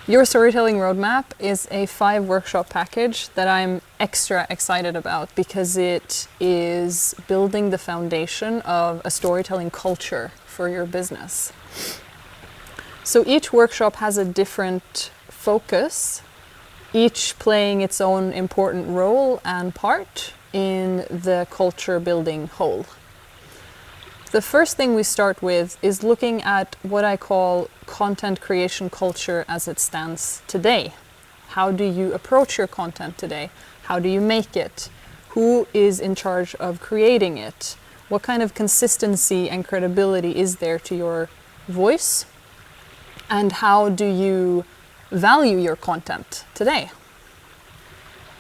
Your Storytelling Roadmap is a 5-workshop package that I'm extra excited about because it is building the foundation of a storytelling culture for your business. So each workshop has a different focus, each playing its own important role and part in the culture building whole. The first thing we start with is looking at what I call content creation culture as it stands today. How do you approach your content today? How do you make it? Who is in charge of creating it? What kind of consistency and credibility is there to your voice? And how do you value your content today?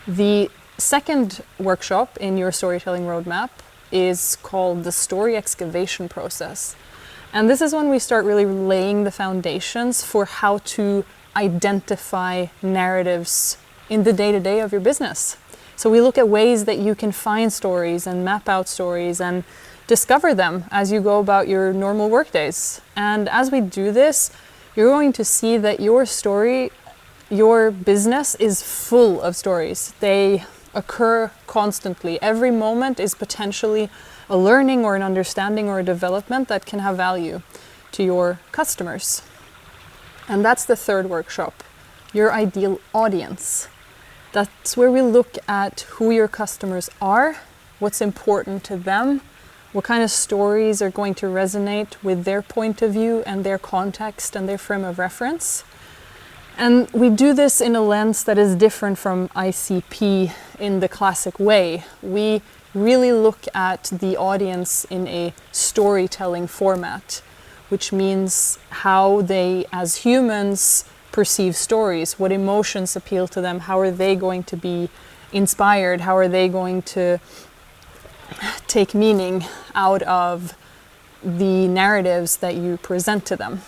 The second workshop in your Storytelling Roadmap is called the story excavation process. And this is when we start really laying the foundations for how to identify narratives in the day-to-day of your business. So we look at ways that you can find stories and map out stories and discover them as you go about your normal workdays. And as we do this, you're going to see that your story, your business is full of stories. They occur constantly. Every moment is potentially a learning or an understanding or a development that can have value to your customers. And that's the third workshop, your ideal audience. That's where we look at who your customers are, what's important to them, what kind of stories are going to resonate with their point of view and their context and their frame of reference. And we do this in a lens that is different from ICP in the classic way. We really look at the audience in a storytelling format, which means how they, as humans, perceive stories, what emotions appeal to them, how are they going to be inspired, how are they going to take meaning out of the narratives that you present to them.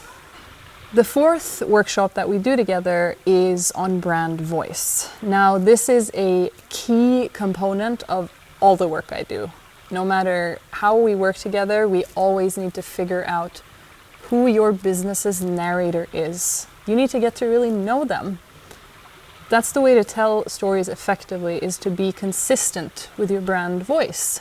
The fourth workshop that we do together is on brand voice. Now, this is a key component of all the work I do. No matter how we work together, we always need to figure out who your business's narrator is. You need to get to really know them. That's the way to tell stories effectively, is to be consistent with your brand voice.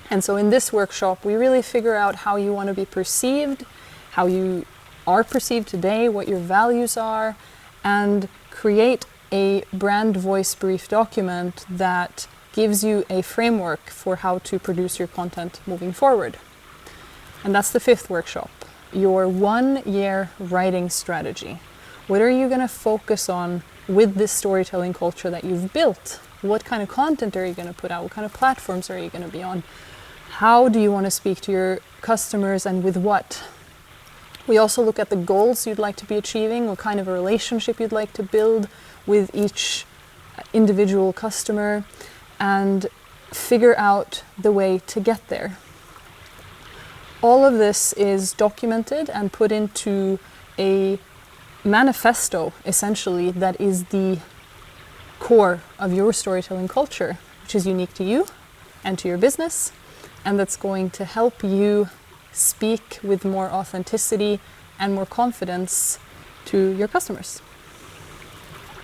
And so in this workshop, we really figure out how you want to be perceived, how you are perceived today, what your values are, and create a brand voice brief document that gives you a framework for how to produce your content moving forward. And that's the fifth workshop, your 1-year writing strategy. What are you going to focus on with this storytelling culture that you've built? What kind of content are you going to put out? What kind of platforms are you going to be on? How do you want to speak to your customers and with what? We also look at the goals you'd like to be achieving, what kind of a relationship you'd like to build with each individual customer, and figure out the way to get there. All of this is documented and put into a manifesto, essentially, that is the core of your storytelling culture, which is unique to you and to your business, and that's going to help you speak with more authenticity and more confidence to your customers.